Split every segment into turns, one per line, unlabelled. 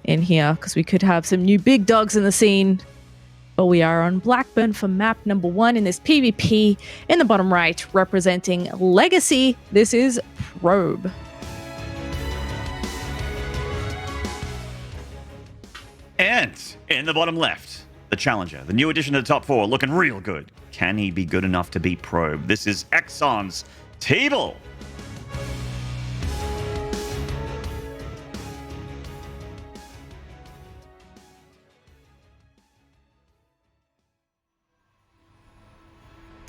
in here because we could have some new big dogs in the scene. But we are on Blackburn for map number 1 in this PvP. In the bottom right, representing Legacy, this is Probe.
And in the bottom left, the challenger, the new addition to the top 4, looking real good. Can he be good enough to beat Probe? This is Exxon's TeebuL.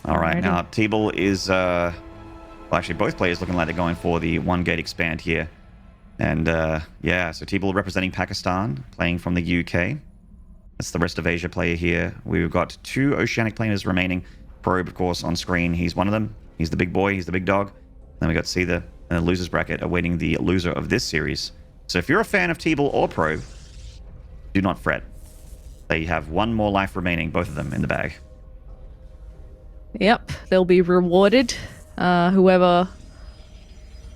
All right, now TeebuL is, well, actually both players looking like they're going for the 1-gate expand here. And yeah, so TeebuL representing Pakistan, playing from the UK. That's the rest of Asia player here. We've got 2 Oceanic players remaining. Probe, of course, on screen. He's one of them. He's the big boy. He's the big dog. Then we got Seether in the losers bracket, awaiting the loser of this series. So if you're a fan of TeebuL or Probe, do not fret. They have 1 more life remaining, both of them in the bag.
Yep, they'll be rewarded. Whoever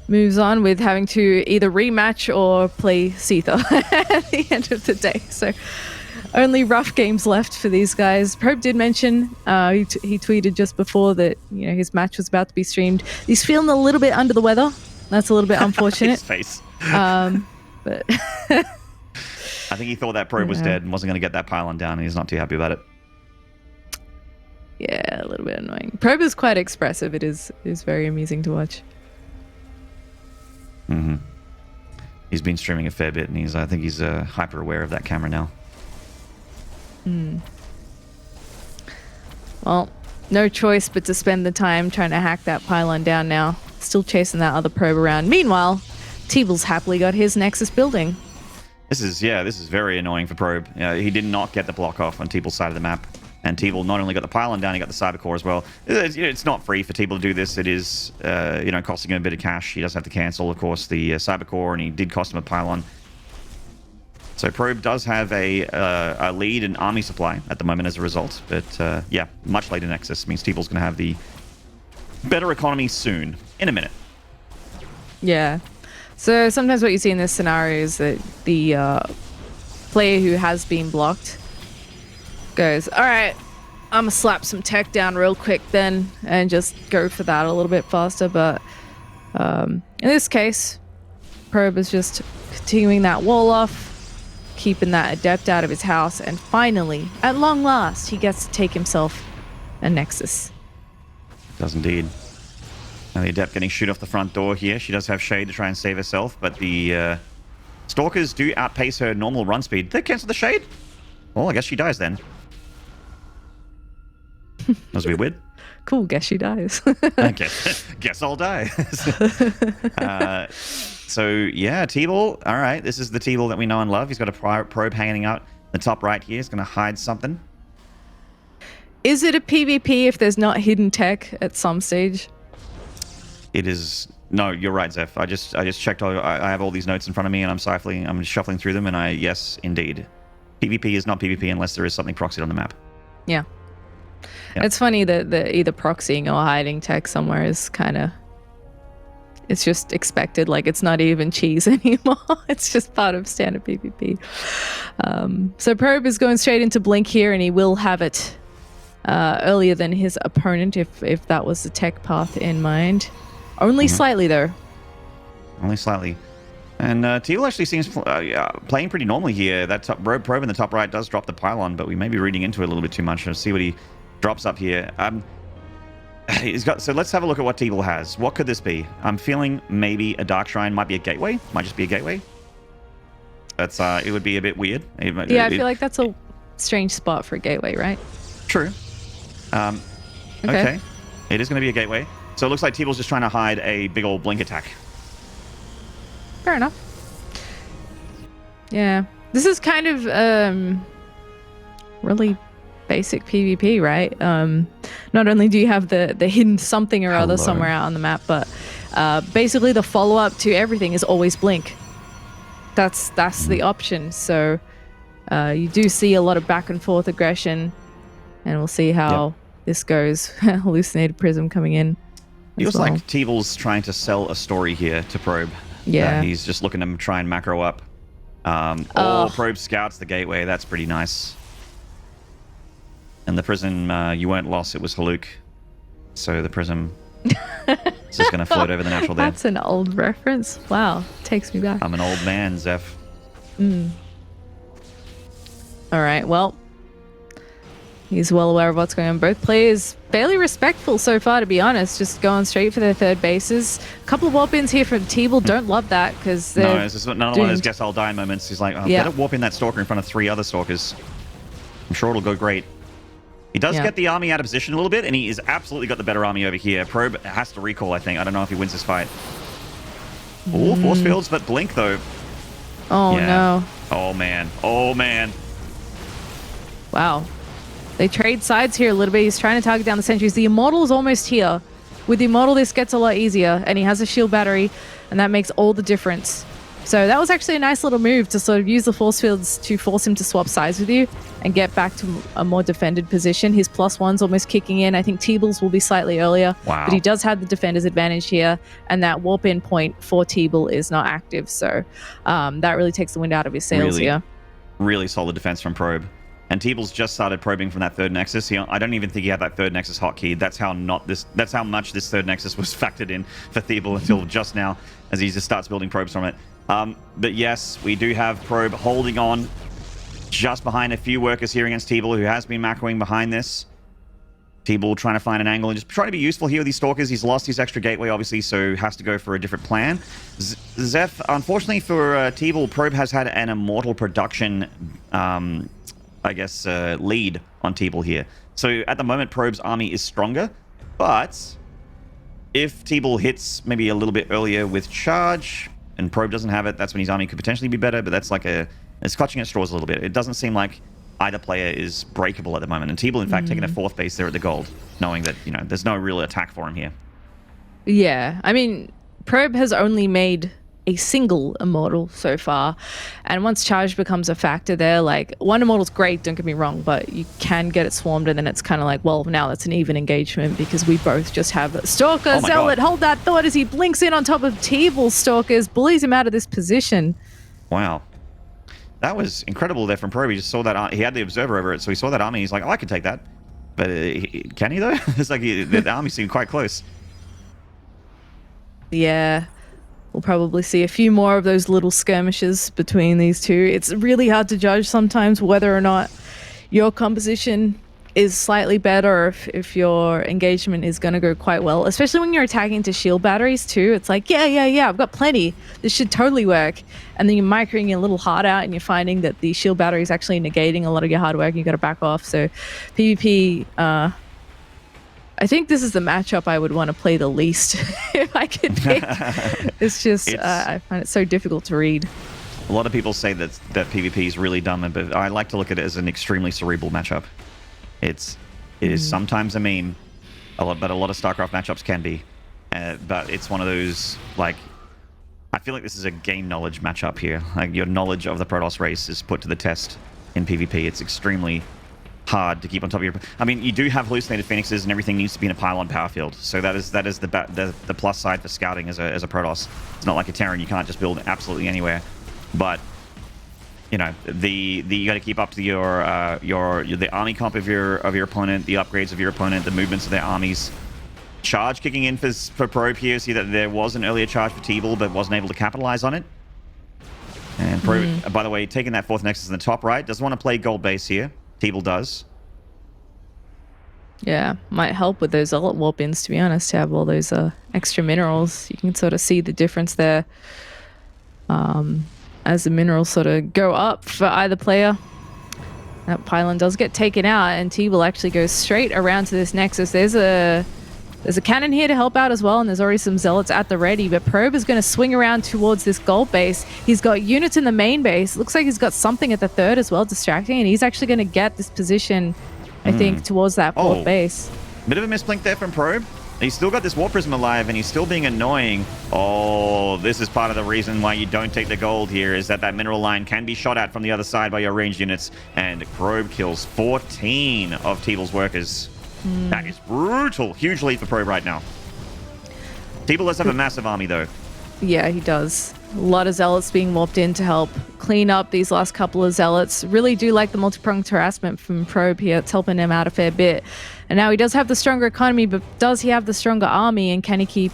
moves on with having to either rematch or play Seether at the end of the day. So only rough games left for these guys. Probe did mention, he tweeted just before that his match was about to be streamed. He's feeling a little bit under the weather. That's a little bit unfortunate.
His face.
But
I think he thought that Probe was dead and wasn't going to get that pylon down, and he's not too happy about it.
Yeah, a little bit annoying. Probe is quite expressive. It is very amusing to watch.
Mm-hmm. He's been streaming a fair bit, and I think he's hyper aware of that camera now.
Well, no choice but to spend the time trying to hack that pylon down now. Still chasing that other Probe around. Meanwhile, TeebuL's happily got his Nexus building.
This is very annoying for Probe. He did not get the block off on TeebuL's side of the map. And TeebuL not only got the pylon down, he got the cyber core as well. It's not free for TeebuL to do this. It is, costing him a bit of cash. He does have to cancel, of course, the cyber core, and he did cost him a pylon. So Probe does have a lead in army supply at the moment as a result. But yeah, much later Nexus means TeebuL's going to have the better economy soon, in a minute.
Yeah. So sometimes what you see in this scenario is that the player who has been blocked goes, all right, I'm gonna slap some tech down real quick then and just go for that a little bit faster. But in this case, Probe is just continuing that wall off, keeping that adept out of his house, and finally, at long last, he gets to take himself a Nexus.
Does indeed. Now the adept getting shoot off the front door here. She does have shade to try and save herself, but the stalkers do outpace her normal run speed. Did they cancel the shade? Well, I guess she dies then. That was a bit weird.
Cool, guess she dies.
Okay, guess I'll die. So yeah, TeebuL. All right, this is the TeebuL that we know and love. He's got a Probe hanging out in the top right here. He's going to hide something.
Is it a PvP if there's not hidden tech at some stage?
It is. No, you're right, Zeph. I just checked. I have all these notes in front of me, and I'm shuffling through them, and yes, indeed, PvP is not PvP unless there is something proxied on the map.
Yeah.
Yep.
It's funny that either proxying or hiding tech somewhere is kind of, it's just expected. Like, it's not even cheese anymore. It's just part of standard PvP. So Probe is going straight into Blink here, and he will have it earlier than his opponent if that was the tech path in mind. Only slightly, though.
Only slightly. And TeebuL actually seems playing pretty normally here. That Probe in the top right does drop the pylon, but we may be reading into it a little bit too much. Let's see what he drops up here. So let's have a look at what TeebuL has. What could this be? I'm feeling maybe a Dark Shrine. Might be a gateway. Might just be a gateway. That's it would be a bit weird.
Yeah, I feel like that's a strange spot for a gateway, right?
True. Okay. It is going to be a gateway. So it looks like TeebuL's just trying to hide a big old blink attack.
Fair enough. Yeah. This is kind of really basic PvP, right? Not only do you have the hidden something or other somewhere out on the map, but basically the follow-up to everything is always blink. That's the option. So you do see a lot of back and forth aggression, and we'll see how this goes. Hallucinated Prism coming in.
Feels like TeebuL's trying to sell a story here to Probe.
Yeah.
He's just looking to try and macro up. Probe scouts the gateway. That's pretty nice. And the prism, you weren't lost. It was Haluk. So the prism is just going to float over the natural there.
That's an old reference. Wow. Takes me back.
I'm an old man, Zeph.
All right. Well, he's well aware of what's going on. Both players fairly respectful so far, to be honest. Just going straight for their third bases. A couple of warp ins here from TeebuL. Don't love that because
no, it's just another one of those guess I'll die moments. He's like, better warp in that stalker in front of 3 other stalkers. I'm sure it'll go great. He does get the army out of position a little bit, and he has absolutely got the better army over here. Probe has to recall, I think. I don't know if he wins this fight. Oh, force fields, but blink, though.
Oh, no.
Oh, man. Oh, man.
Wow. They trade sides here a little bit. He's trying to target down the sentries. The Immortal is almost here. With the Immortal, this gets a lot easier, and he has a shield battery, and that makes all the difference. So that was actually a nice little move to sort of use the force fields to force him to swap sides with you and get back to a more defended position. His +1's almost kicking in. I think TeebuL's will be slightly earlier, but he does have the defender's advantage here, and that warp in point for TeebuL is not active. So that really takes the wind out of his sails here.
Really solid defense from Probe. And TeebuL's just started probing from that third nexus. I don't even think he had that third nexus hotkey. That's how much this third nexus was factored in for TeebuL until just now, as he just starts building probes from it. But yes, we do have Probe holding on just behind a few workers here against TeebuL, who has been macroing behind this. TeebuL trying to find an angle and just trying to be useful here with these stalkers. He's lost his extra gateway, obviously, so has to go for a different plan. Zeph, unfortunately for TeebuL, Probe has had an immortal production lead on TeebuL here. So at the moment, Probe's army is stronger, but if TeebuL hits maybe a little bit earlier with charge and Probe doesn't have it, that's when his army could potentially be better, but that's like it's clutching at straws a little bit. It doesn't seem like either player is breakable at the moment. And TeebuL, in fact, taking a 4th base there at the gold, knowing that, there's no real attack for him here.
Yeah, I mean, Probe has only made a single Immortal so far, and once charge becomes a factor there, like, one Immortal's great, don't get me wrong, but you can get it swarmed, and then it's kind of like, well, now that's an even engagement because we both just have Stalker. Zealot, hold that thought as he blinks in on top of TeebuL Stalkers, bullies him out of this position.
Wow. That was incredible there from Probe. He just saw that, he had the observer over it, so he saw that army, he's like, oh, I could take that. But can he, though? It's like the army seemed quite close.
Yeah. We'll probably see a few more of those little skirmishes between these two. It's really hard to judge sometimes whether or not your composition is slightly better, or if your engagement is going to go quite well, especially when you're attacking to shield batteries too. It's like, yeah, I've got plenty. This should totally work. And then you're microing a little hard out and you're finding that the shield battery is actually negating a lot of your hard work and you got to back off. So PvP, I think this is the matchup I would want to play the least if I could pick. It's just, I find it so difficult to read.
A lot of people say that PvP is really dumb, but I like to look at it as an extremely cerebral matchup. It is sometimes a meme, but a lot of StarCraft matchups can be. But it's one of those, like, I feel like this is a game knowledge matchup here. Like, your knowledge of the Protoss race is put to the test in PvP. It's extremely hard to keep on top of your... I mean, you do have hallucinated phoenixes and everything needs to be in a pylon power field. So that is the plus side for scouting as a Protoss. It's not like a Terran. You can't just build absolutely anywhere. But you got to keep up to the army comp of your opponent, the upgrades of your opponent, the movements of their armies. Charge kicking in for Probe here. See that there was an earlier charge for TeebuL, but wasn't able to capitalize on it. And Probe, by the way, taking that 4th nexus in the top right, doesn't want to play gold base here. TeebuL does. Yeah, might help with those Zealot warp-ins, to be honest, to have all those extra minerals. You can sort of see the difference there as the minerals sort of go up for either player. That pylon does get taken out, and TeebuL actually goes straight around to this nexus. There's a cannon here to help out as well, and there's already some Zealots at the ready, but Probe is going to swing around towards this gold base. He's got units in the main base. Looks like he's got something at the 3rd as well, distracting, and he's actually going to get this position, I think, towards that 4th base. Bit of a misblink there from Probe. He's still got this War Prism alive, and he's still being annoying. Oh, this is part of the reason why you don't take the gold here, is that mineral line can be shot at from the other side by your ranged units, and Probe kills 14 of TeebuL's workers. That is brutal. Huge lead for Probe right now. TeebuL does have a massive army, though.
Yeah, he does. A lot of zealots being warped in to help clean up these last couple of zealots. Really do like the multi-pronged harassment from Probe here. It's helping him out a fair bit. And now he does have the stronger economy, but does he have the stronger army? And can he keep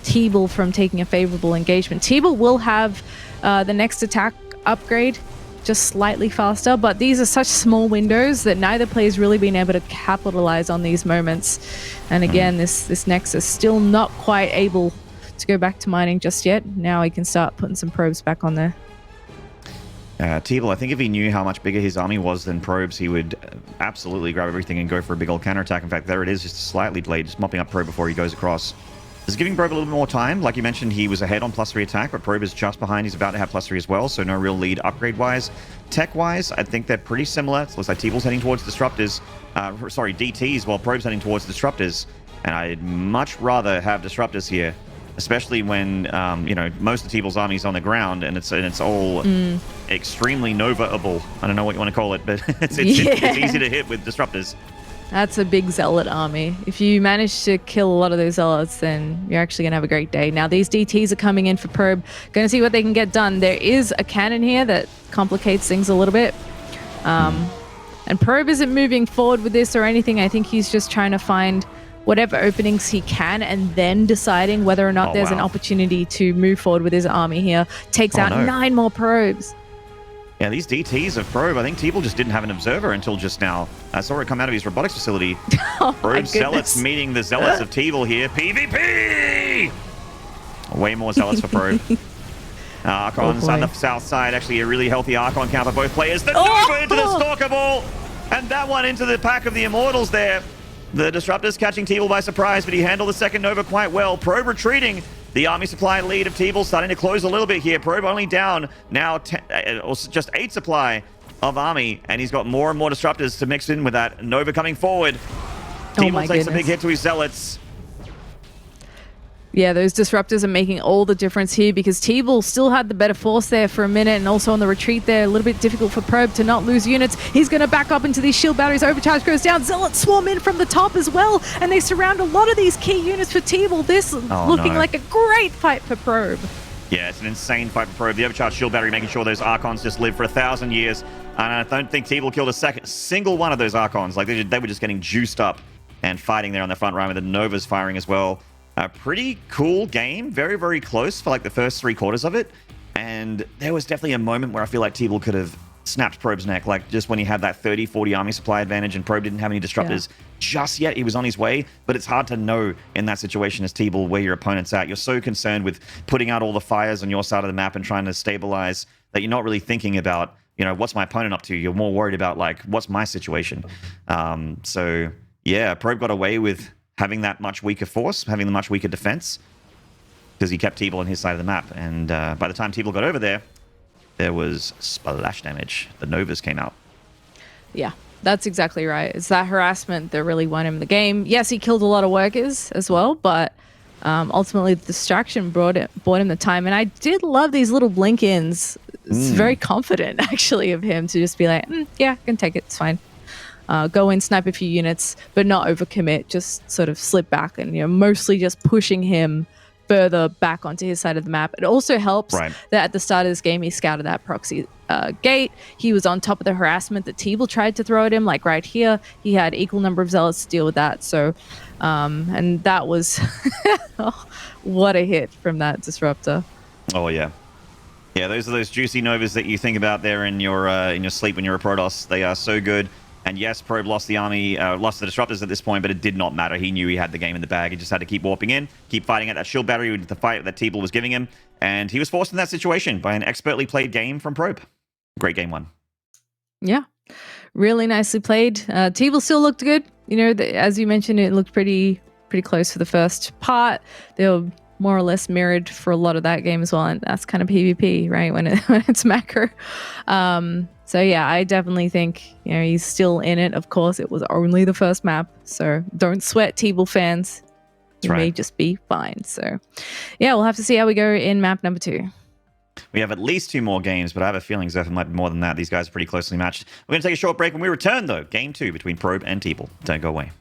TeebuL from taking a favorable engagement? TeebuL will have the next attack upgrade just slightly faster, but these are such small windows that neither player's really been able to capitalize on these moments. And again, this Nexus still not quite able to go back to mining just yet. Now he can start putting some probes back on there.
TeebuL, I think if he knew how much bigger his army was than probes, he would absolutely grab everything and go for a big old counterattack. In fact, there it is, just slightly delayed, just mopping up probe before he goes across. This is giving probe a little bit more time. Like you mentioned, he was ahead on +3 attack, but probe is just behind. He's about to have +3 as well, so no real lead upgrade-wise. Tech-wise, I think they're pretty similar. It looks like TeebuL's heading towards disruptors. Sorry, DTs, while probe's heading towards disruptors. And I'd much rather have disruptors here, especially when you know, most of TeebuL's army's on the ground and it's all extremely Nova-able. I don't know what you want to call it, but it's easy to hit with disruptors.
That's a big zealot army. If you manage to kill a lot of those zealots, then you're actually going to have a great day. Now, these DTs are coming in for probe. Going to see what they can get done. There is a cannon here that complicates things a little bit. And probe isn't moving forward with this or anything. I think he's just trying to find whatever openings he can and then deciding whether or not there's an opportunity to move forward with his army here. Takes out 9 more probes.
Yeah, these DTs of probe, I think TeebuL just didn't have an observer until just now. I saw it come out of his robotics facility. Probe zealots meeting the zealots of TeebuL here. PvP! Way more zealots for probe. Archons on the south side. Actually, a really healthy Archon count for both players. The Nova into the Stalker Ball! And that one into the pack of the Immortals there. The Disruptors catching TeebuL by surprise, but he handled the second Nova quite well. Probe retreating. The army supply lead of TeebuL starting to close a little bit here. Probe only down now just 8 supply of army, and he's got more and more Disruptors to mix in with that. Nova coming forward. TeebuL takes a big hit to his Zealots.
Yeah, those Disruptors are making all the difference here because TeebuL still had the better force there for a minute, and also on the retreat there, a little bit difficult for Probe to not lose units. He's going to back up into these shield batteries. Overcharge goes down. Zealots swarm in from the top as well, and they surround a lot of these key units for TeebuL. This looking like a great fight for Probe.
Yeah, it's an insane fight for Probe. The overcharged shield battery making sure those Archons just live for 1,000 years. And I don't think TeebuL killed a single one of those Archons. Like, they were just getting juiced up and fighting there on the front line with the Novas firing as well. A pretty cool game. Very, very close for like the first 3/4 of it. And there was definitely a moment where I feel like TeebuL could have snapped Probe's neck, like just when he had that 30-40 army supply advantage and Probe didn't have any Disruptors just yet. He was on his way, but it's hard to know in that situation as TeebuL where your opponent's at. You're so concerned with putting out all the fires on your side of the map and trying to stabilize that you're not really thinking about, you know, what's my opponent up to? You're more worried about, like, what's my situation? So, yeah, Probe got away with having that much weaker force, having the much weaker defense, because he kept TeebuL on his side of the map. And by the time TeebuL got over there, there was splash damage. The Novas came out.
Yeah, that's exactly right. It's that harassment that really won him the game. Yes, he killed a lot of workers as well, but ultimately the distraction brought him the time. And I did love these little blink-ins. It's very confident, actually, of him to just be like, yeah, I can take it. It's fine. Go in, snipe a few units, but not overcommit. Just sort of slip back and, you know, mostly just pushing him further back onto his side of the map. It also helps that at the start of this game, he scouted that proxy gate. He was on top of the harassment that TeebuL tried to throw at him, like right here. He had equal number of zealots to deal with that. So, and that was what a hit from that disruptor.
Oh yeah. Yeah, those are those juicy Novas that you think about there in your sleep when you're a Protoss. They are so good. And yes, Probe lost the army, lost the Disruptors at this point, but it did not matter. He knew he had the game in the bag. He just had to keep warping in, keep fighting at that shield battery with the fight that TeebuL was giving him. And he was forced in that situation by an expertly played game from Probe. Great game one.
Yeah, really nicely played. TeebuL still looked good. You know, as you mentioned, it looked pretty close for the first part. They were more or less mirrored for a lot of that game as well, and that's kind of PvP, right? When it's macro. So yeah, I definitely think, you know, he's still in it. Of course, it was only the first map, so don't sweat, TeebuL fans. You may just be fine. So yeah, we'll have to see how we go in map number 2.
We have at least 2 more games, but I have a feeling Zephyr might be more than that. These guys are pretty closely matched. We're going to take a short break. When we return, though, game 2 between Probe and TeebuL. Don't go away.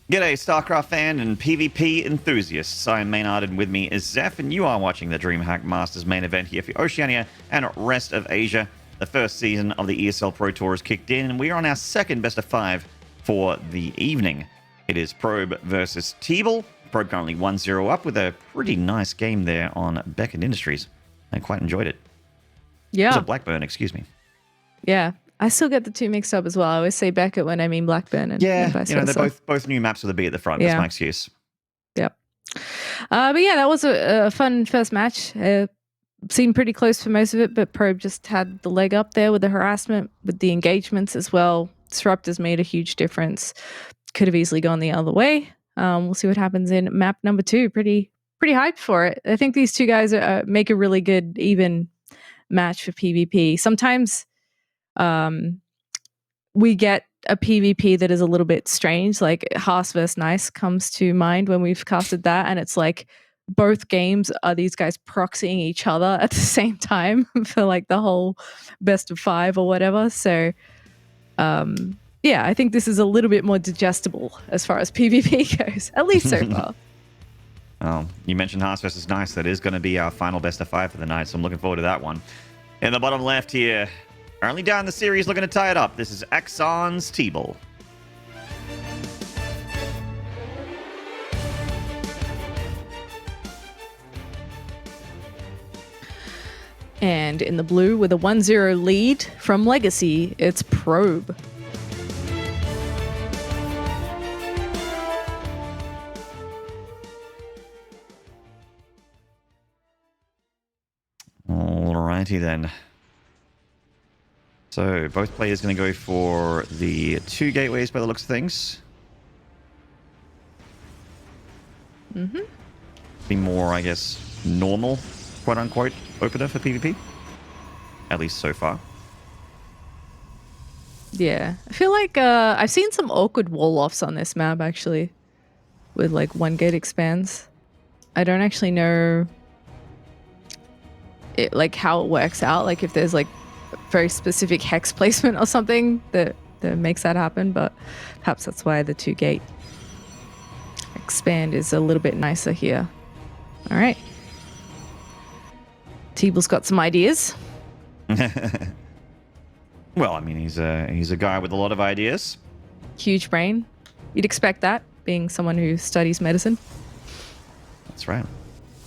G'day, StarCraft fan and PvP enthusiasts. I am Maynard, and with me is Zeph, and you are watching the Dreamhack Masters main event here for Oceania and rest of Asia. The first season of the ESL Pro Tour has kicked in, and we are on our second best of 5 for the evening. It is Probe versus TeebuL. Probe currently 1-0 up with a pretty nice game there on Beckett Industries. I quite enjoyed it.
Yeah.
It was a Blackburn, excuse me.
Yeah. I still get the two mixed up as well. I always say Beckett when I mean Blackburn. And vice
they're
versa.
both new maps with a B at the front. That's my excuse.
Yep. But yeah, that was a fun first match. Seemed pretty close for most of it, but Probe just had the leg up there with the harassment, with the engagements as well. Disruptors made a huge difference. Could have easily gone the other way. We'll see what happens in map number 2. Pretty hyped for it. I think these two guys make a really good even match for PvP. Sometimes we get a PvP that is a little bit strange, like Haas vs Nice comes to mind when we've casted that, and it's like both games are these guys proxying each other at the same time for like the whole best of 5 or whatever. So yeah, I think this is a little bit more digestible as far as PvP goes, at least so far.
Oh, you mentioned Haas versus Nice. That is going to be our final best of 5 for the night, so I'm looking forward to that one. In the bottom left here, only down the series looking to tie it up. This is Axon's TeebuL.
And in the blue with a 1-0 lead from Legacy, it's Probe.
Alrighty then. So both players going to go for the 2 gateways by the looks of things. Be more, I guess, normal, quote unquote, opener for PvP. At least so far. Yeah,
I feel like I've seen some awkward wall-offs on this map actually, with like 1 gate expands. I don't actually know like how it works out, like if there's like very specific hex placement or something that makes that happen, but perhaps that's why the 2 gate expand is a little bit nicer here. All right, TeebuL's got some ideas.
Well, I mean, he's a guy with a lot of ideas.
Huge brain. You'd expect that, being someone who studies medicine.
That's right.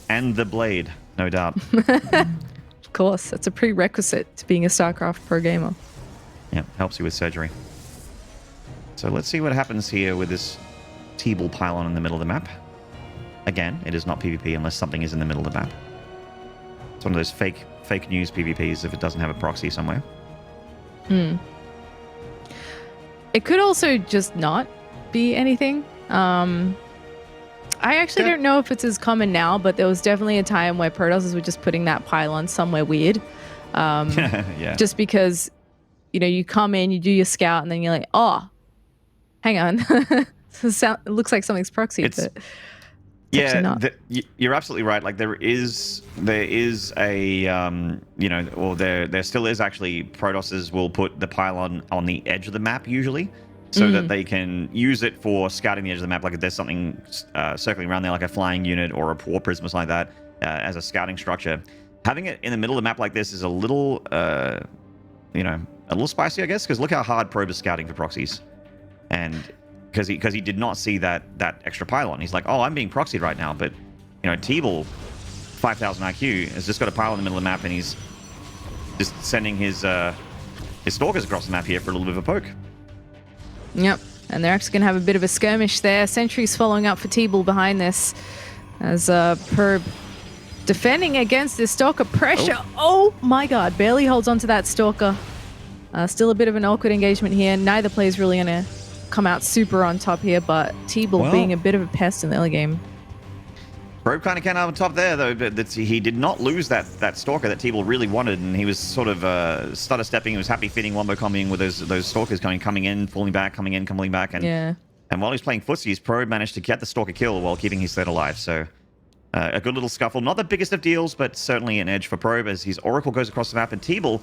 And the blade, no doubt.
Of course, that's a prerequisite to being a StarCraft pro gamer.
Yeah, helps you with surgery. So let's see what happens here with this TeebuL pylon in the middle of the map. Again, it is not PvP unless something is in the middle of the map. It's one of those fake news PvPs if it doesn't have a proxy somewhere.
It could also just not be anything. I actually don't know if it's as common now, but there was definitely a time where Protosses were just putting that pylon somewhere weird.
Yeah.
Just because, you come in, you do your scout, and then you're like, oh, hang on. It looks like something's proxied, but it's actually not.
You're absolutely right. Like there is a or there still is actually Protosses will put the pylon on the edge of the map usually, so that they can use it for scouting the edge of the map. Like if there's something circling around there, like a flying unit or a war prism or something like that, as a scouting structure. Having it in the middle of the map like this is a little, a little spicy, I guess, because look how hard Probe is scouting for proxies, and because he did not see that extra pylon. He's like, oh, I'm being proxied right now, but TeebuL, 5,000 IQ, has just got a pylon in the middle of the map, and he's just sending his stalkers across the map here for a little bit of a poke.
Yep, and they're actually going to have a bit of a skirmish there. Sentries following up for TeebuL behind this, as Probe defending against this stalker pressure. Oh my god, barely holds onto that stalker. Still a bit of an awkward engagement here. Neither player's really going to come out super on top here, but TeebuL being a bit of a pest in the early game.
Probe kind of came out on top there, though, but he did not lose that stalker that TeebuL really wanted, and he was sort of stutter stepping. He was happy feeding wombo comboing with those stalkers coming in, falling back, coming in, coming back, and while he's playing footsies, Probe managed to get the stalker kill while keeping his threat alive. So a good little scuffle, not the biggest of deals, but certainly an edge for Probe as his Oracle goes across the map, and TeebuL,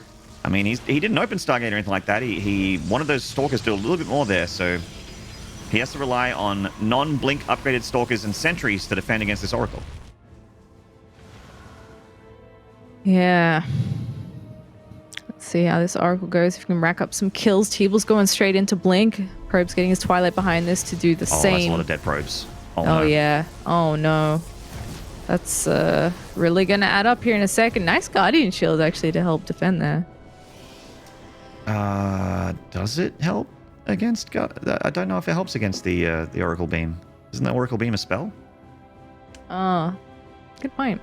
he didn't open Stargate or anything like that. He wanted those stalkers to do a little bit more there, so He has to rely on non-blink upgraded stalkers and sentries to defend against this Oracle.
Yeah. Let's see how this Oracle goes. If we can rack up some kills. TeebuL's going straight into blink. Probe's getting his Twilight behind this to do the same.
That's a lot of dead probes.
Oh
no.
yeah. Oh no. That's really gonna add up here in a second. Nice Guardian Shield actually to help defend there.
Does it help against? I don't know if it helps against the Oracle Beam. Isn't that Oracle Beam a spell?
Oh, good point.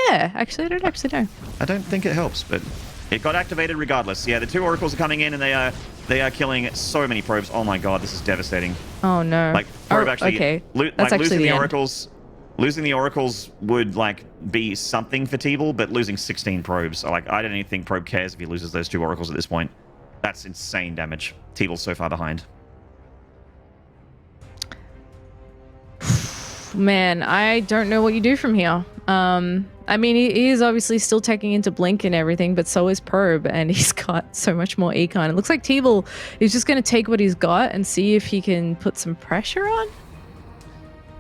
Yeah, actually, I don't actually know.
I don't think it helps, but it got activated regardless. Yeah, the two Oracles are coming in and they are killing so many probes. Oh my god, this is devastating.
Oh no.
Like probe actually,
okay. That's actually
losing
the
the
end.
Oracles. Losing the Oracles would like be something for TeebuL, but losing 16 probes, like I don't even think Probe cares if he loses those two Oracles at this point. That's insane damage. TeebuL's so far behind.
Man, I don't know what you do from here. I mean, he is obviously still taking into blink and everything, but so is Probe, and he's got so much more econ. It looks like TeebuL is just going to take what he's got and see if he can put some pressure on.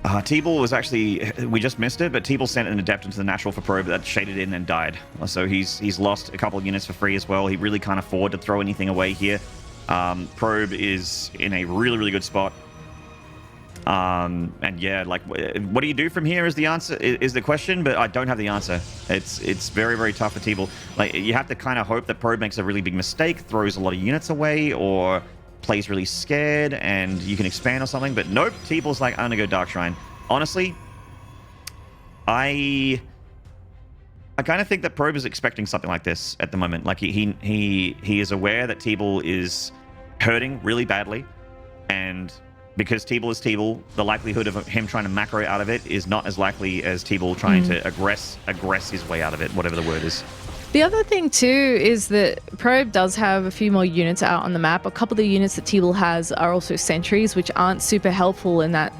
TeebuL was actually, we just missed it, but TeebuL sent an Adept into the natural for Probe that shaded in and died. So he's lost a couple of units for free as well. He really can't afford to throw anything away here. Probe is in a really, really good spot. And yeah, like, what do you do from here is the answer, is the question, but I don't have the answer. It's very, very tough for TeebuL. Like, you have to kind of hope that Probe makes a really big mistake, throws a lot of units away, or plays really scared and you can expand or something, but nope, TeebuL's like, I'm gonna go Dark Shrine. Honestly, I kind of think that Probe is expecting something like this at the moment. Like he is aware that TeebuL is hurting really badly, and because TeebuL is TeebuL, the likelihood of him trying to macro out of it is not as likely as TeebuL trying to aggress his way out of it, whatever the word is.
The other thing too is that Probe does have a few more units out on the map. A couple of the units that TeebuL has are also sentries, which aren't super helpful in that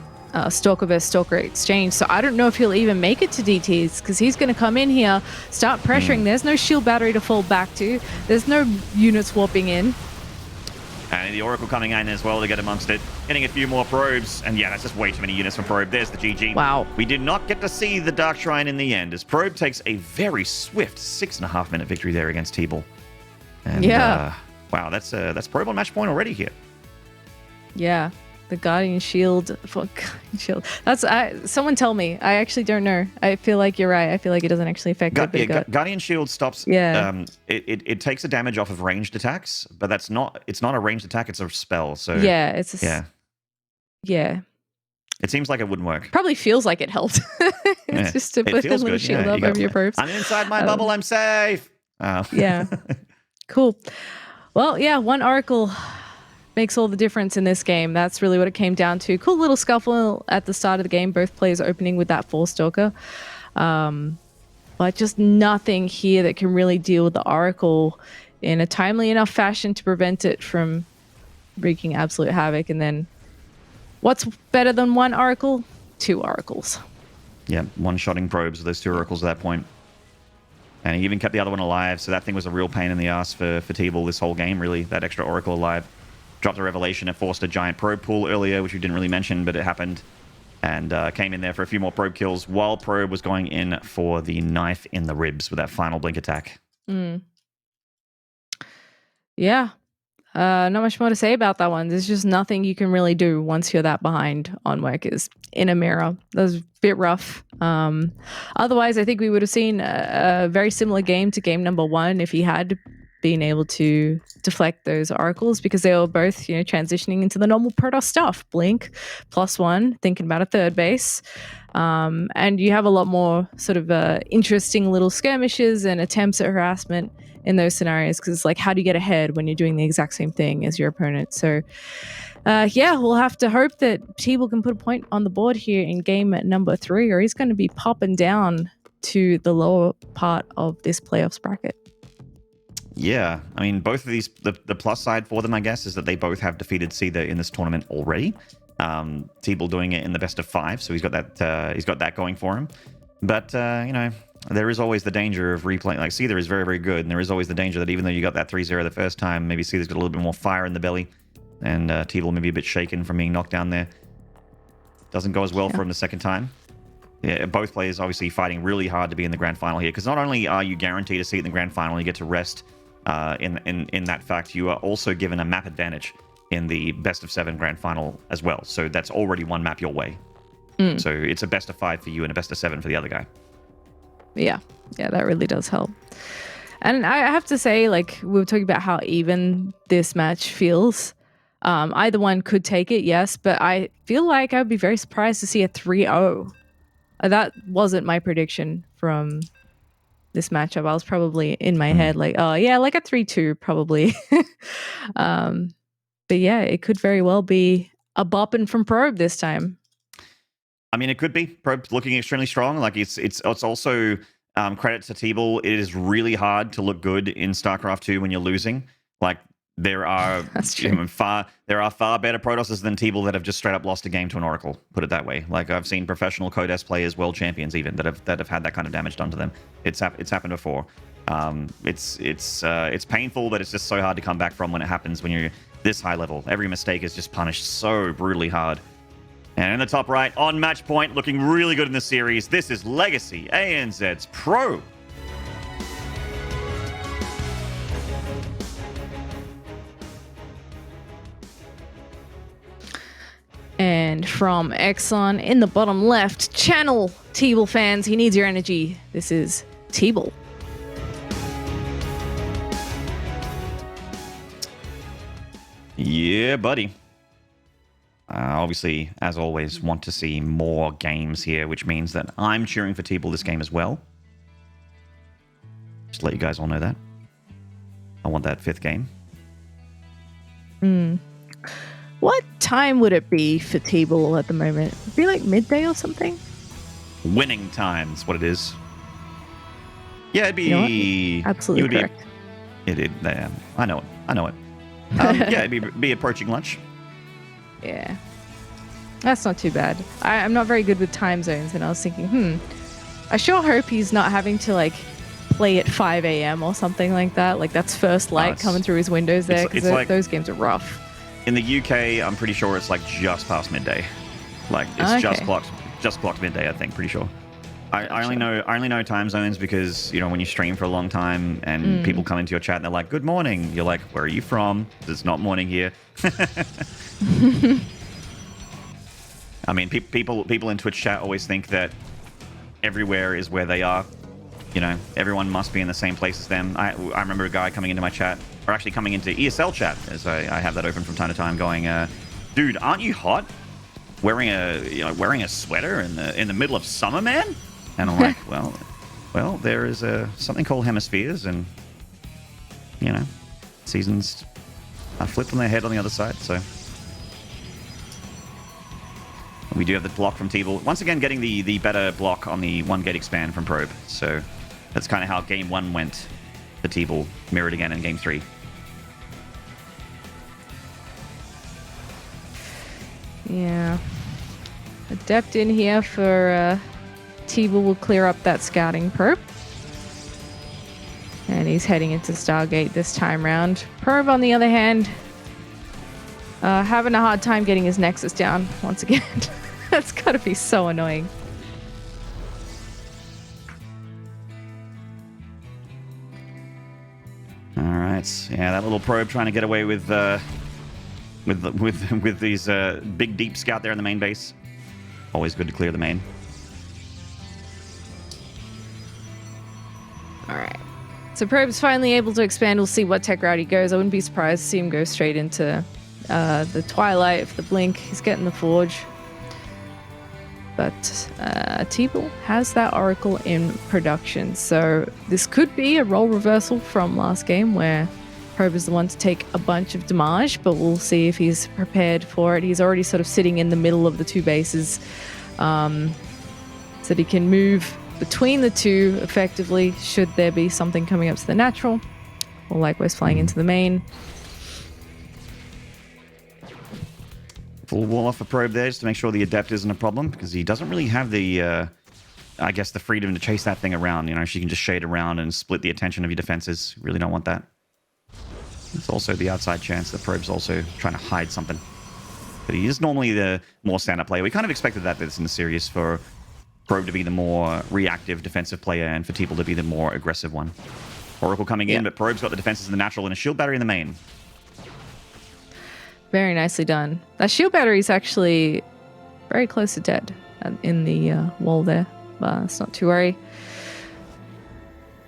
Stalker vs Stalker exchange. So I don't know if he'll even make it to DTs, because he's going to come in here, start pressuring. There's no shield battery to fall back to. There's no units warping in.
And the Oracle coming in as well to get amongst it. Getting a few more probes. And yeah, that's just way too many units for Probe. There's the GG.
Wow.
We did not get to see the Dark Shrine in the end, as Probe takes a very swift 6.5 minute victory there against TeebuL. And,
yeah.
Wow, that's Probe on match point already here.
Yeah. The Guardian Shield. That's someone tell me. I actually don't know. I feel like you're right. I feel like it doesn't actually affect it.
Guardian Shield stops.
Yeah.
It takes the damage off of ranged attacks, but it's not a ranged attack. It's a spell. So
yeah, it's yeah.
It seems like it wouldn't work.
Probably feels like it helped. It's just to put a little shield up over your probes.
I'm inside my bubble. I'm safe.
Yeah. Cool. Well, yeah. One Oracle makes all the difference in this game. That's really what it came down to. Cool little scuffle at the start of the game. Both players opening with that 4-stalker. But just nothing here that can really deal with the Oracle in a timely enough fashion to prevent it from wreaking absolute havoc. And then what's better than one Oracle? 2 Oracles.
Yeah, one-shotting probes with those 2 Oracles at that point. And he even kept the other one alive, so that thing was a real pain in the ass for TeebuL this whole game, really, that extra Oracle alive. Dropped a Revelation. It forced a giant probe pool earlier, which we didn't really mention, but it happened. And came in there for a few more probe kills while Probe was going in for the knife in the ribs with that final blink attack.
Yeah. Not much more to say about that one. There's just nothing you can really do once you're that behind on workers in a mirror. That was a bit rough. Otherwise, I think we would have seen a very similar game to game number 1 if he had been able to deflect those Oracles, because they were both, transitioning into the normal Protoss stuff. Blink, +1, thinking about a third base. And you have a lot more sort of interesting little skirmishes and attempts at harassment in those scenarios, because it's like, how do you get ahead when you're doing the exact same thing as your opponent? So yeah, we'll have to hope that TeebuL can put a point on the board here in game number 3, or he's going to be popping down to the lower part of this playoffs bracket.
Yeah, I mean, both of these, the plus side for them, I guess, is that they both have defeated Seether in this tournament already. TeebuL doing it in the best of 5, so he's got that going for him. But there is always the danger of replaying. Like, Seether is very, very good, and there is always the danger that even though you got that 3-0 the first time, maybe Seether's got a little bit more fire in the belly. and TeebuL may be a bit shaken from being knocked down there. Doesn't go as well for him the second time. Yeah, both players obviously fighting really hard to be in the grand final here, because not only are you guaranteed a seat in the grand final, you get to rest in that fact, you are also given a map advantage in the best of 7 grand final as well. So that's already one map your way. So it's a best of 5 for you and a best of 7 for the other guy.
Yeah, that really does help. And I have to say, like, we were talking about how even this match feels. Either one could take it, yes, but I feel like I'd be very surprised to see a 3-0. That wasn't my prediction from this matchup. I was probably in my head like, oh yeah, like a 3-2 probably. But yeah, it could very well be a bopping from Probe this time.
I mean, it could be. Probe looking extremely strong. Like it's also credit to TeebuL. It is really hard to look good in StarCraft 2 when you're losing. Like there are far better Protosses than TeebuL that have just straight up lost a game to an Oracle. Put it that way. Like I've seen professional Codes players, world champions even, that have had that kind of damage done to them. It's happened before. It's painful, but it's just so hard to come back from when it happens when you're this high level. Every mistake is just punished so brutally hard. And in the top right, on match point, looking really good in the series, this is Legacy ANZ's Pro.
And from Exxon in the bottom left, channel TeebuL fans, he needs your energy. This is TeebuL.
Yeah, buddy. Obviously, as always, want to see more games here, which means that I'm cheering for TeebuL this game as well. Just to let you guys all know that. I want that 5th game.
What time would it be for TeebuL at the moment? Would it be like midday or something?
Winning time is what it is. Yeah, it'd be...
You know absolutely correct.
I know it. Yeah, it'd be approaching lunch.
Yeah, that's not too bad. I'm not very good with time zones, and I was thinking, I sure hope he's not having to like play at 5 a.m. or something like that. Like that's first light coming through his windows there, because
like,
those games are rough.
In the UK, I'm pretty sure it's like just past midday. Like it's just clocked midday. I think, pretty sure. I only know time zones because, you know, when you stream for a long time and people come into your chat and they're like, "Good morning," you're like, "Where are you from? It's not morning here." I mean, people in Twitch chat always think that everywhere is where they are. You know, everyone must be in the same place as them. I remember a guy coming into my chat, or actually coming into ESL chat, as I have that open from time to time, going, "Dude, aren't you hot? Wearing a sweater in the middle of summer, man?" And I'm like, well, there is something called hemispheres, and you know, seasons are flipped on their head on the other side. So we do have the block from TeebuL. Once again, getting the better block on the 1-gate expand from Probe. So that's kind of how game 1 went for TeebuL, mirrored again in game 3.
Yeah. Adept in here for TeebuL will clear up that scouting Probe. And he's heading into Stargate this time round. Probe, on the other hand, having a hard time getting his Nexus down once again. That's got to be so annoying.
All right. Yeah, that little Probe trying to get away with these big deep scout there in the main base. Always good to clear the main.
All right. So Probe's finally able to expand. We'll see what tech route he goes. I wouldn't be surprised to see him go straight into the Twilight, if the Blink. He's getting the Forge. But TeebuL has that Oracle in production. So this could be a role reversal from last game where Probe is the one to take a bunch of damage, but we'll see if he's prepared for it. He's already sort of sitting in the middle of the 2 bases, so that he can move between the 2 effectively should there be something coming up to the natural, or likewise flying into the main.
Full wall off a Probe there just to make sure the Adept isn't a problem, because he doesn't really have the, I guess, the freedom to chase that thing around. You know, she can just shade around and split the attention of your defenses. Really don't want that. There's also the outside chance that Probe's also trying to hide something. But he is normally the more stand-up player. We kind of expected that this in the series for Probe to be the more reactive defensive player and for TeebuL to be the more aggressive one. Oracle coming in, but Probe's got the defenses in the natural and a shield battery in the main.
Very nicely done. That shield battery is actually very close to dead in the wall there, but it's not to worry.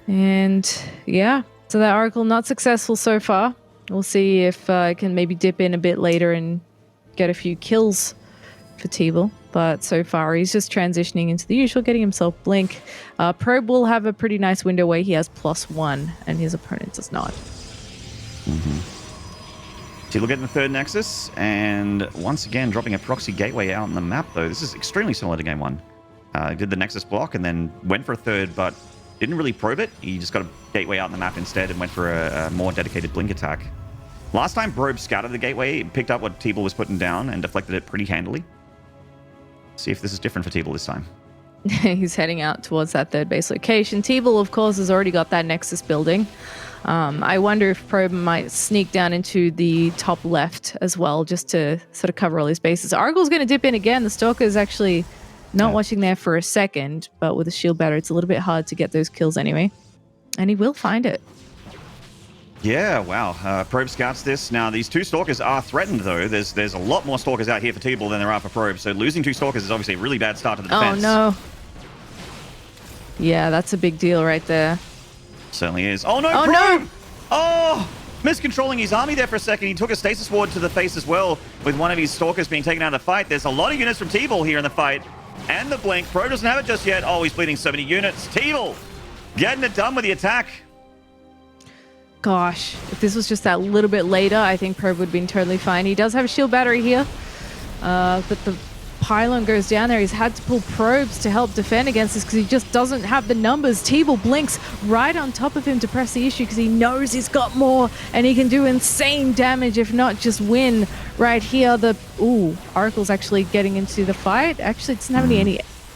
And yeah, so that Oracle not successful so far. We'll see if I can maybe dip in a bit later and get a few kills for TeebuL. But so far, he's just transitioning into the usual, getting himself blink. Probe will have a pretty nice window where he has +1, and his opponent does not.
TeebuL getting the third Nexus, and once again dropping a proxy gateway out on the map, though. This is extremely similar to Game 1. Did the Nexus block and then went for a third, but didn't really probe it. He just got a gateway out on the map instead and went for a more dedicated blink attack. Last time Probe scouted the gateway, picked up what TeebuL was putting down, and deflected it pretty handily. See if this is different for TeebuL this time.
He's heading out towards that third base location. TeebuL, of course, has already got that Nexus building. I wonder if Probe might sneak down into the top left as well, just to sort of cover all his bases. Argle's going to dip in again. The Stalker is actually not watching there for a second, but with a shield battery, it's a little bit hard to get those kills anyway. And he will find it.
Yeah, wow. Probe scouts this. Now, these two Stalkers are threatened, though. There's a lot more Stalkers out here for TeebuL than there are for Probe, so losing two Stalkers is obviously a really bad start to the defense.
Oh, no. Yeah, that's a big deal right there.
Certainly is. Oh, no,
Oh,
Probe!
no!
Oh! Miscontrolling his army there for a second. He took a Stasis Ward to the face as well, with one of his Stalkers being taken out of the fight. There's a lot of units from TeebuL here in the fight. And the blink. Probe doesn't have it just yet. Oh, he's bleeding so many units. TeebuL getting it done with the attack.
Gosh, if this was just that little bit later, I think Probe would have been totally fine. He does have a shield battery here, but the pylon goes down there. He's had to pull probes to help defend against this because he just doesn't have the numbers. TeebuL blinks right on top of him to press the issue because he knows he's got more and he can do insane damage, if not just win right here. Oracle's actually getting into the fight. Actually, doesn't have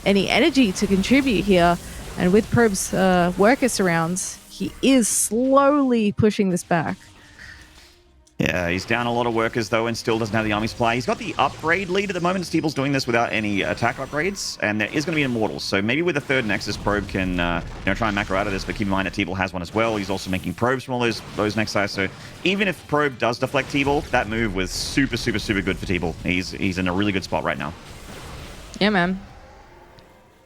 any energy to contribute here. And with Probe's worker surrounds, he is slowly pushing this back.
Yeah, he's down a lot of workers, though, and still doesn't have the army supply. He's got the upgrade lead at the moment. TeebuL's doing this without any attack upgrades, and there is going to be Immortals. So maybe with a third Nexus, Probe can try and macro out of this, but keep in mind that TeebuL has one as well. He's also making probes from all those Nexus. So even if Probe does deflect TeebuL, that move was super, super, super good for TeebuL. He's in a really good spot right now.
Yeah, man.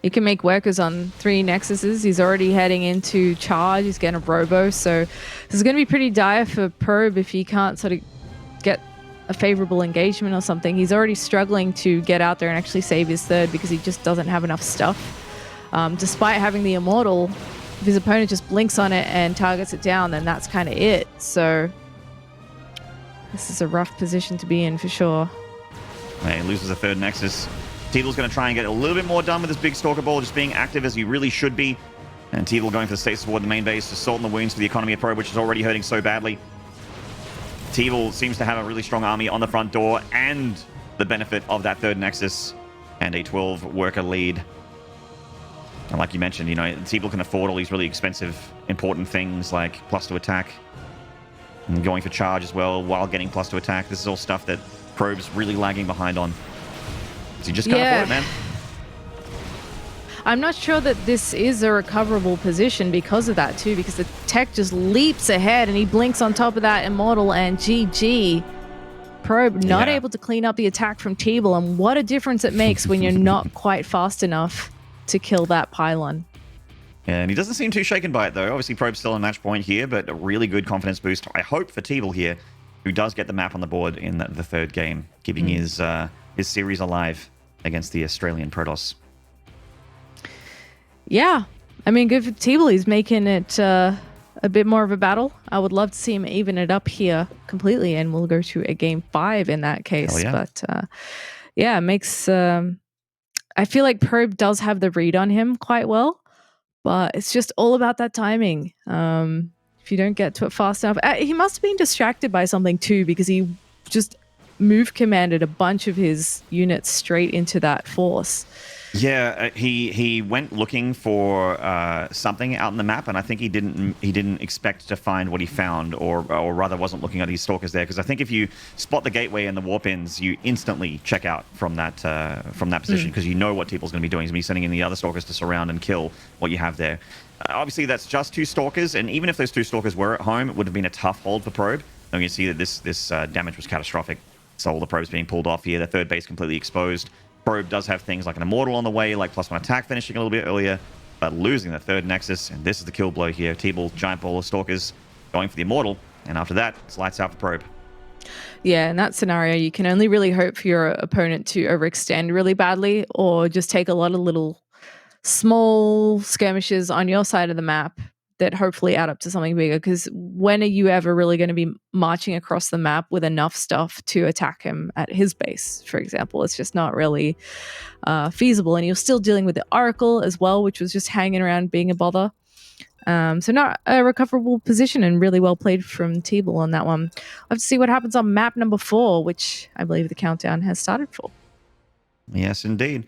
He can make workers on 3 Nexuses. He's already heading into charge. He's getting a robo. So this is going to be pretty dire for Probe if he can't sort of get a favorable engagement or something. He's already struggling to get out there and actually save his third because he just doesn't have enough stuff. Despite having the Immortal, if his opponent just blinks on it and targets it down, then that's kind of it. So this is a rough position to be in for sure.
He loses a third Nexus. TeebuL's going to try and get a little bit more done with this big Stalker Ball, just being active as he really should be. And TeebuL going for the Stasis Ward in the main base to salt in the wounds for the economy of Probe, which is already hurting so badly. TeebuL seems to have a really strong army on the front door and the benefit of that third Nexus and a 12 worker lead. And like you mentioned, TeebuL can afford all these really expensive, important things like plus to attack and going for charge as well while getting plus to attack. This is all stuff that Probe's really lagging behind on. So you just can't afford it, man.
I'm not sure that this is a recoverable position because of that too, because the tech just leaps ahead and he blinks on top of that Immortal and GG. Probe not able to clean up the attack from TeebuL, and what a difference it makes when you're not quite fast enough to kill that pylon.
Yeah, and he doesn't seem too shaken by it though. Obviously Probe's still on match point here, but a really good confidence boost, I hope, for TeebuL here, who does get the map on the board in the third game, keeping his series alive against the Australian Protoss.
Yeah, I mean, good for TeebuL. He's making it a bit more of a battle. I would love to see him even it up here completely, and we'll go to a game 5 in that case.
Yeah.
But it makes... I feel like Probe does have the read on him quite well, but it's just all about that timing. If you don't get to it fast enough... he must have been distracted by something too, because he just move commanded a bunch of his units straight into that force.
Yeah, he went looking for something out in the map, and I think he didn't expect to find what he found, or rather wasn't looking at his stalkers there. Because I think if you spot the gateway and the warp ins, you instantly check out from that position because you know what TeebuL's going to be doing. He's going to be sending in the other stalkers to surround and kill what you have there. Obviously, that's just 2 stalkers, and even if those 2 stalkers were at home, it would have been a tough hold for Probe. And you can see that this damage was catastrophic. So all the probes being pulled off here. The third base completely exposed. Probe does have things like an Immortal on the way, like +1 attack finishing a little bit earlier, but losing the third Nexus, and this is the kill blow here. TeebuL, giant ball of Stalkers, going for the Immortal, and after that, it's lights out for Probe.
Yeah, in that scenario, you can only really hope for your opponent to overextend really badly, or just take a lot of little small skirmishes on your side of the map that hopefully add up to something bigger. Because when are you ever really going to be marching across the map with enough stuff to attack him at his base, for example? It's just not really feasible. And you're still dealing with the Oracle as well, which was just hanging around being a bother. So not a recoverable position, and really well played from TeebuL on that one. I'll have to see what happens on map number 4, which I believe the countdown has started for.
Yes, indeed.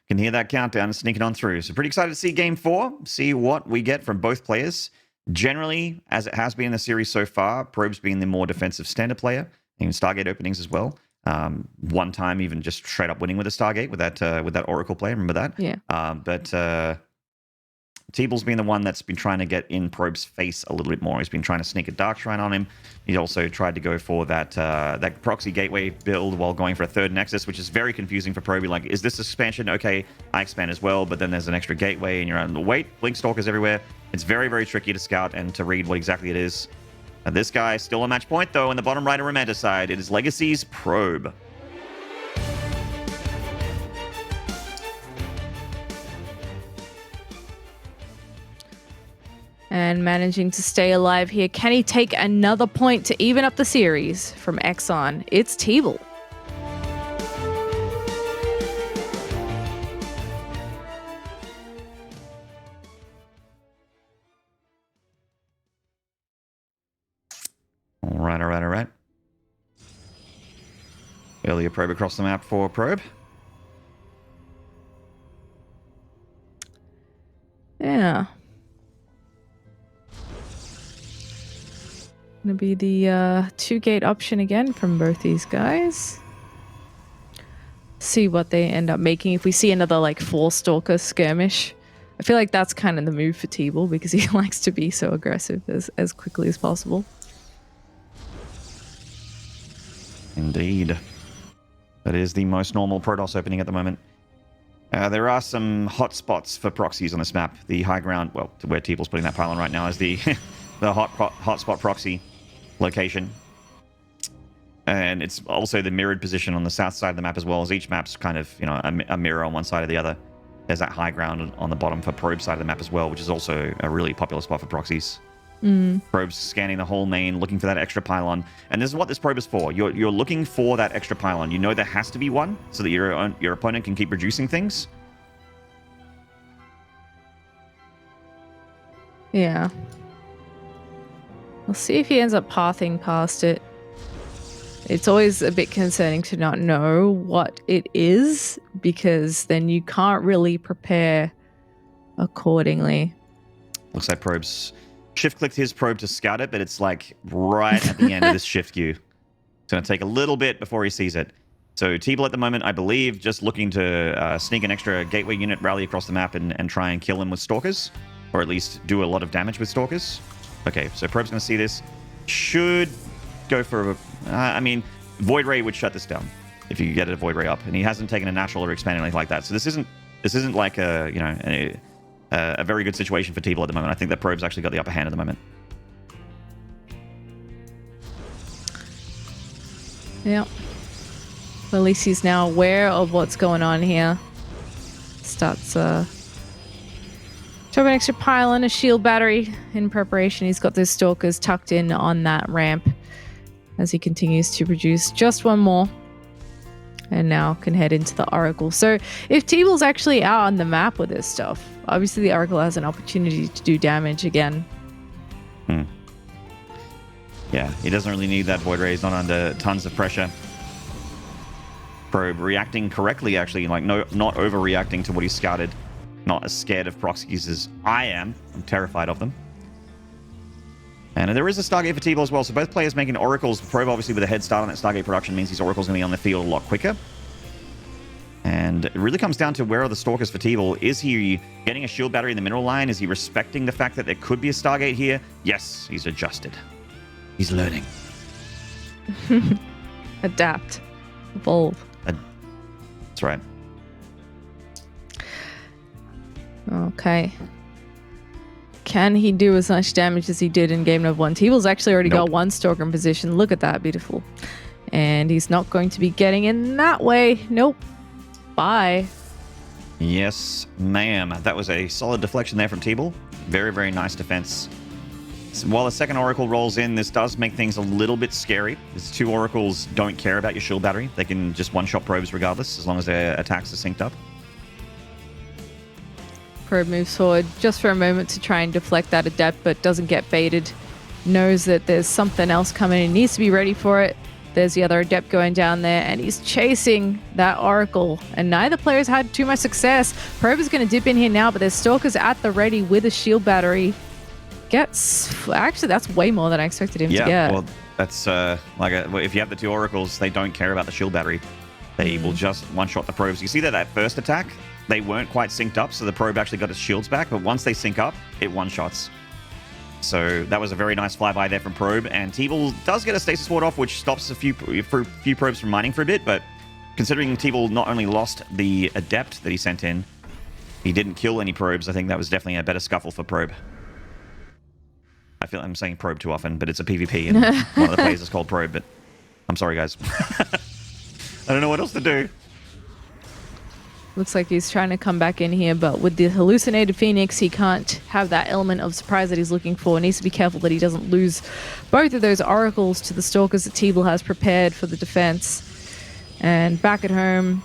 Can hear that countdown sneaking on through. So pretty excited to see Game 4, see what we get from both players. Generally, as it has been in the series so far, Probe's been the more defensive standard player, even Stargate openings as well. One time even just straight up winning with a Stargate with that Oracle play. Remember that?
Yeah.
But TeebuL's been the one that's been trying to get in Probe's face a little bit more. He's been trying to sneak a Dark Shrine on him. He also tried to go for that proxy gateway build while going for a third Nexus, which is very confusing for Probe. Like, is this expansion? Okay, I expand as well, but then there's an extra gateway and you're on the wait. Blink Stalkers everywhere. It's very, very tricky to scout and to read what exactly it is. This guy still a match point, though, in the bottom right romanticide. It is Legacy's Probe.
And managing to stay alive here. Can he take another point to even up the series from Exxon? It's TeebuL.
All right. Earlier Probe across the map for Probe.
Yeah. Gonna be the 2-gate option again from both these guys. See what they end up making. If we see another like 4-stalker skirmish, I feel like that's kind of the move for TeebuL because he likes to be so aggressive as quickly as possible.
Indeed. That is the most normal Protoss opening at the moment. There are some hot spots for proxies on this map. The high ground, well, to where TeebuL's putting that pylon right now is the the hotspot proxy location. And it's also the mirrored position on the south side of the map as well, as each map's kind of, you know, a mirror on one side or the other. There's that high ground on the bottom for Probe side of the map as well, which is also a really popular spot for proxies. Probe's scanning the whole main, looking for that extra pylon. And this is what this probe is for. You're looking for that extra pylon. You know there has to be one so that your opponent can keep producing things.
Yeah. We'll see if he ends up pathing past it. It's always a bit concerning to not know what it is, because then you can't really prepare accordingly.
Looks like Probe's shift-clicked his probe to scout it, but it's like right at the end of this shift queue. It's going to take a little bit before he sees it. So TeebuL at the moment, I believe, just looking to sneak an extra gateway unit, rally across the map, and try and kill him with Stalkers, or at least do a lot of damage with Stalkers. Okay, so Probe's going to see this. Should go for a... I mean, Void Ray would shut this down if you get a Void Ray up, and he hasn't taken a natural or expanded anything like that. So this isn't like a, you know, a very good situation for TeebuL at the moment. I think that Probe's actually got the upper hand at the moment.
Yeah. Well, at least he's now aware of what's going on here. Starts drop an extra pylon, a shield battery in preparation. He's got those Stalkers tucked in on that ramp as he continues to produce just one more. And now can head into the Oracle. So if TeebuL's actually out on the map with this stuff, obviously the Oracle has an opportunity to do damage again.
Yeah, he doesn't really need that Void Ray. He's not under tons of pressure. Probe reacting correctly, actually, like not overreacting to what he's scouted. Not as scared of proxies as I am. I'm terrified of them. And there is a Stargate for TeebuL as well, so both players making oracles. Probe, obviously, with a head start on that Stargate production means these oracles are going to be on the field a lot quicker. And it really comes down to where are the stalkers for TeebuL. Is he getting a shield battery in the mineral line? Is he respecting the fact that there could be a Stargate here? Yes, he's adjusted. He's learning.
Adapt. Evolve.
That's right.
Okay. Can he do as much damage as he did in game number 1? TeebuL's actually already got one stalker in position. Look at that. Beautiful. And he's not going to be getting in that way. Nope. Bye.
Yes, ma'am. That was a solid deflection there from TeebuL. Very, very nice defense. So while the second oracle rolls in, this does make things a little bit scary. These 2 oracles don't care about your shield battery. They can just one-shot probes regardless, as long as their attacks are synced up.
Probe moves forward just for a moment to try and deflect that adept, but doesn't get baited. Knows that there's something else coming and needs to be ready for it. There's the other adept going down there, and he's chasing that oracle. And neither player's had too much success. Probe is going to dip in here now, but there's stalkers at the ready with a shield battery. Actually, that's way more than I expected him to get.
Yeah, well, that's if you have the 2 oracles, they don't care about the shield battery. They will just one-shot the probes. You see that first attack, they weren't quite synced up, so the probe actually got its shields back, but once they sync up, it one-shots. So that was a very nice flyby there from Probe, and TeebuL does get a stasis ward off, which stops a few probes from mining for a bit, but considering TeebuL not only lost the adept that he sent in, he didn't kill any probes. I think that was definitely a better scuffle for Probe. I feel I'm saying Probe too often, but it's a PvP, and one of the players is called Probe, but I'm sorry, guys. I don't know what else to do.
Looks like he's trying to come back in here, but with the hallucinated Phoenix, he can't have that element of surprise that he's looking for. He needs to be careful that he doesn't lose both of those oracles to the stalkers that TeebuL has prepared for the defense. And back at home,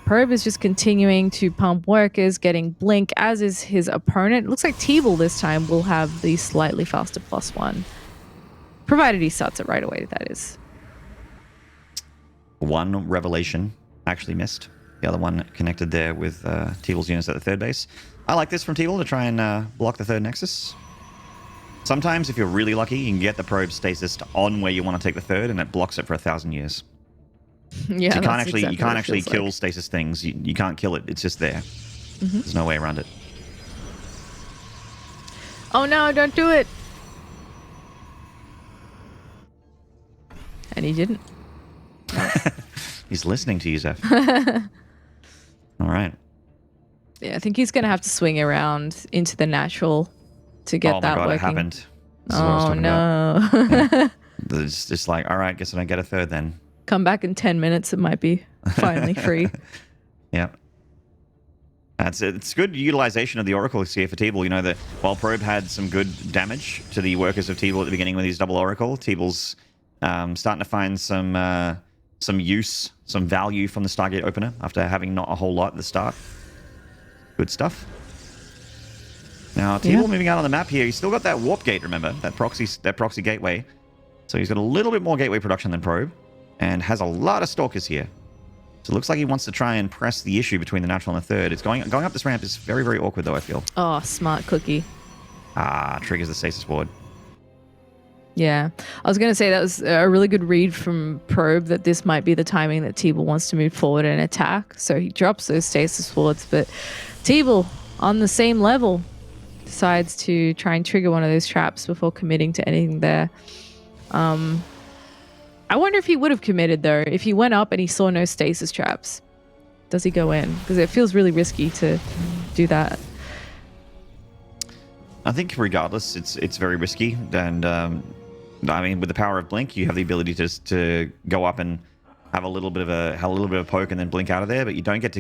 Probe is just continuing to pump workers, getting blink, as is his opponent. It looks like TeebuL this time will have the slightly faster +1. Provided he starts it right away, that is.
One revelation actually missed. The other one connected there with TeebuL's units at the third base. I like this from TeebuL to try and block the third nexus. Sometimes, if you're really lucky, you can get the probe stasis on where you want to take the third, and it blocks it for 1,000 years.
Yeah,
so you can't actually kill stasis things. You can't kill it. It's just there. There's no way around it.
Oh no! Don't do it. And he didn't.
He's listening to you, Zeph. All right.
Yeah, I think he's going to have to swing around into the natural to get that working. Oh my god,
it happened.
This is what I was talking about.
Yeah. It's just like, all right, guess I don't get a third then.
Come back in 10 minutes, it might be finally free.
Yeah. It's good utilization of the Oracle here for TeebuL. You know that while Probe had some good damage to the workers of TeebuL at the beginning with his double Oracle, TeebuL's starting to find some use, some value from the Stargate opener after having not a whole lot at the start. Good stuff. Now, TeebuL moving out on the map here. He's still got that warp gate, remember? That proxy gateway. So he's got a little bit more gateway production than Probe and has a lot of stalkers here. So it looks like he wants to try and press the issue between the natural and the third. It's going up this ramp is very, very awkward, though, I feel.
Oh, smart cookie.
Triggers the stasis ward.
Yeah. I was going to say that was a really good read from Probe that this might be the timing that TeebuL wants to move forward and attack. So he drops those stasis wards, but TeebuL on the same level decides to try and trigger one of those traps before committing to anything there. I wonder if he would have committed, though, if he went up and he saw no stasis traps. Does he go in? Because it feels really risky to do that.
I think regardless, it's very risky. And, I mean, with the power of Blink, you have the ability to go up and have a little bit of a poke and then blink out of there, but you don't get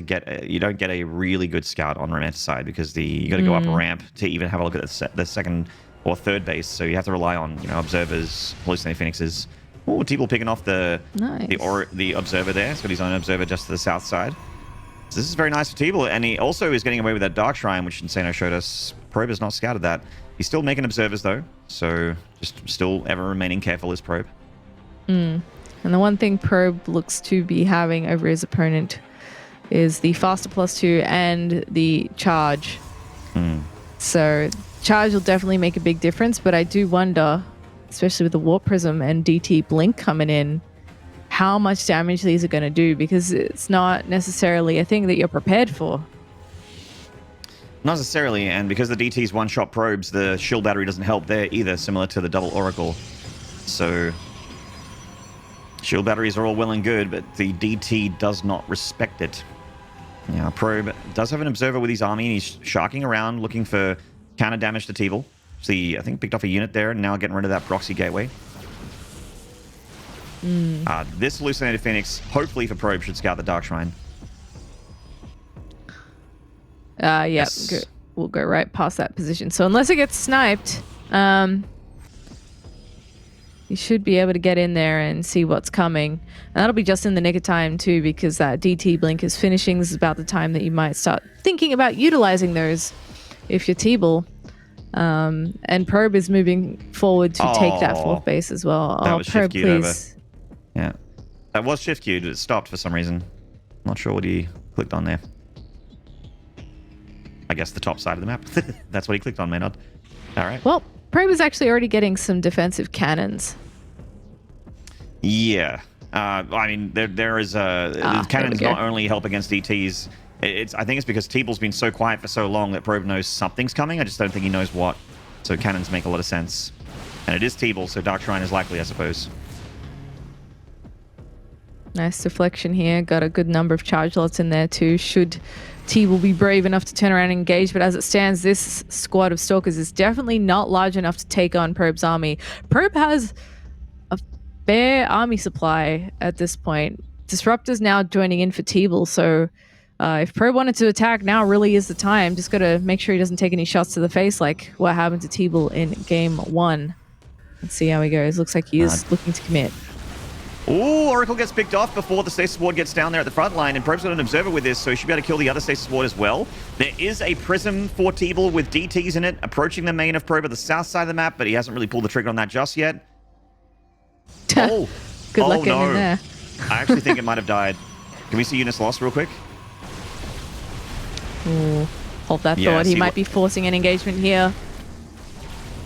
a really good scout on Romanticide because you got to go up a ramp to even have a look at the second or third base. So you have to rely on observers, hallucinating phoenixes. Oh, TeebuL picking off the observer there. He's got his own observer just to the south side. So this is very nice for TeebuL, and he also is getting away with that Dark Shrine, which Insano showed us. Probe has not scouted that. He's still making observers though, so just still ever remaining careful as Probe.
And the one thing Probe looks to be having over his opponent is the faster +2 and the charge. So charge will definitely make a big difference, but I do wonder, especially with the Warp Prism and DT Blink coming in, how much damage these are going to do, because it's not necessarily a thing that you're prepared for.
Not necessarily, and because the DT's one-shot probes, the shield battery doesn't help there either, similar to the double Oracle. So shield batteries are all well and good, but the DT does not respect it. Now, Probe does have an observer with his army, and he's sharking around looking for counter damage to TeebuL. See, I think picked off a unit there, and now getting rid of that proxy gateway. This hallucinated Phoenix, hopefully for Probe, should scout the Dark Shrine.
Yeah,
Yes.
we'll go right past that position. So unless it gets sniped, you should be able to get in there and see what's coming. And that'll be just in the nick of time too, because that DT blink is finishing. This is about the time that you might start thinking about utilizing those if you're TeebuL. And Probe is moving forward to take that fourth base as well.
That was
Probe,
shift queued
please.
over. Yeah, that was shift queued. It stopped for some reason. Not sure what he clicked on there. I guess the top side of the map. That's what he clicked on, Maynard. All right.
Well, Probe is actually already getting some defensive cannons.
Yeah. I mean, there is cannons not only help against DTs. I think it's because TeebuL's been so quiet for so long that Probe knows something's coming. I just don't think he knows what. So cannons make a lot of sense. And it is TeebuL, so Dark Shrine is likely, I suppose.
Nice deflection here. Got a good number of charge lots in there too. Should TeebuL be brave enough to turn around and engage, but as it stands, this squad of Stalkers is definitely not large enough to take on Probe's army. Probe has a fair army supply at this point. Disruptor's now joining in for TeebuL, so if Probe wanted to attack, now really is the time. Just got to make sure he doesn't take any shots to the face like what happened to TeebuL in game 1. Let's see how he goes. Looks like he is looking to commit.
Ooh, Oracle gets picked off before the Stasis Ward gets down there at the front line, and Probe's got an observer with this, so he should be able to kill the other Stasis Ward as well. There is a Prism for TeebuL with DTs in it, approaching the main of Probe at the south side of the map, but he hasn't really pulled the trigger on that just yet.
Oh, good luck getting in there.
I actually think it might have died. Can we see units lost real quick?
Ooh, hold that thought. He might be forcing an engagement here.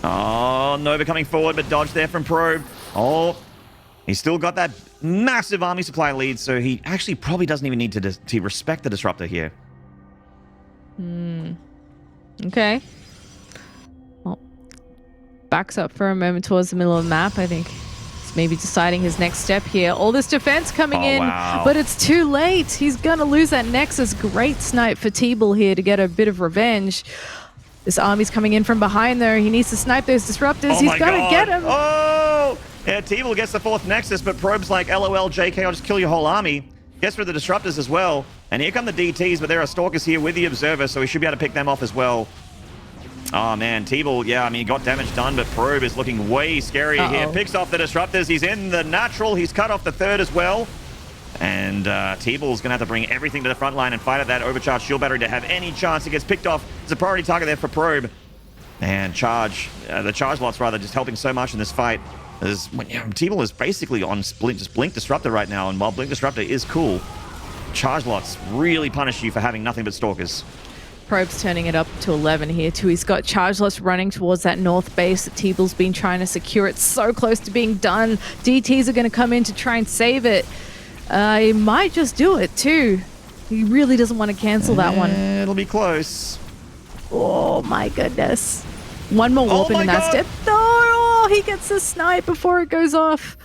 Oh, Nova coming forward, but dodge there from Probe. Oh, he's still got that massive army supply lead, so he actually probably doesn't even need to respect the Disruptor here.
Okay. Well, backs up for a moment towards the middle of the map. I think he's maybe deciding his next step here. All this defense coming in, but it's too late. He's going to lose that Nexus. Great snipe for TeebuL here to get a bit of revenge. This army's coming in from behind there. He needs to snipe those Disruptors. He's got to get him.
Oh! Yeah, TeebuL gets the fourth Nexus, but Probe's like, LOL, JK, I'll just kill your whole army. Gets rid of the Disruptors as well. And here come the DTs, but there are Stalkers here with the Observer, so he should be able to pick them off as well. Oh, man, TeebuL, yeah, I mean, he got damage done, but Probe is looking way scarier here. Picks off the Disruptors. He's in the natural. He's cut off the third as well. And TeebuL's going to have to bring everything to the front line and fight at that overcharged shield battery to have any chance. He gets picked off. It's a priority target there for Probe. And the charge lots, rather, just helping so much in this fight. TeebuL is basically on just Blink Disruptor right now, and while Blink Disruptor is cool, charge lots really punish you for having nothing but Stalkers.
Probe's turning it up to 11 here too. He's got charge lots running towards that north base that TeebuL's been trying to secure. It's so close to being done. DTs are going to come in to try and save it. He might just do it too. He really doesn't want to cancel that one.
It'll be close.
Oh my goodness. One more warp in that step. Oh, he gets a snipe before it goes off.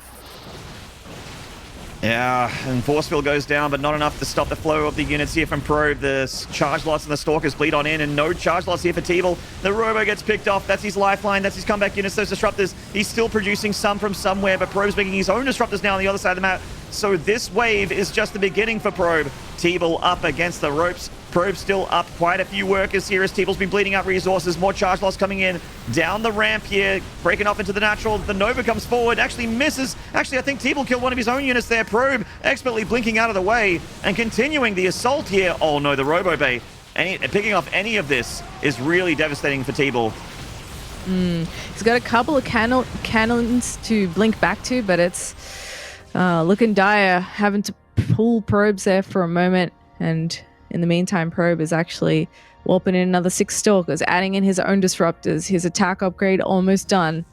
Yeah, and Force Field goes down, but not enough to stop the flow of the units here from Probe. The charge lots and the Stalkers bleed on in, and no charge lots here for TeebuL. The Robo gets picked off. That's his lifeline. That's his comeback units, those Disruptors. He's still producing some from somewhere, but Probe's making his own Disruptors now on the other side of the map. So this wave is just the beginning for Probe. TeebuL up against the ropes. Probe still up quite a few workers here as TeebuL's been bleeding out resources. More charge loss coming in. Down the ramp here, breaking off into the natural. The Nova comes forward, actually misses. Actually, I think TeebuL killed one of his own units there. Probe expertly blinking out of the way and continuing the assault here. Oh no, the Robo Bay. Picking off any of this is really devastating for TeebuL.
He's got a couple of cannons to blink back to, but it's Looking dire, having to pull probes there for a moment, and in the meantime, Probe is actually warping in another 6 Stalkers, adding in his own disruptors. His attack upgrade almost done,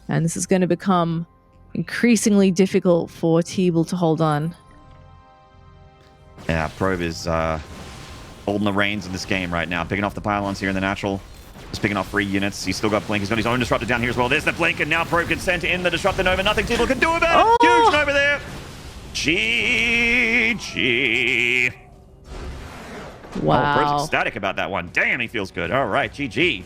and this is going to become increasingly difficult for TeebuL to hold on.
Yeah, Probe is holding the reins in this game right now, picking off the pylons here in the natural. Just picking off 3 units. He's still got Blink. He's got his own Disruptor down here as well. There's the Blink, and now Probe can send in the Disruptor Nova. Nothing TeebuL can do about it. Huge Nova there. GG.
Wow.
Oh, Probe's ecstatic about that one. Damn, he feels good. All right, GG.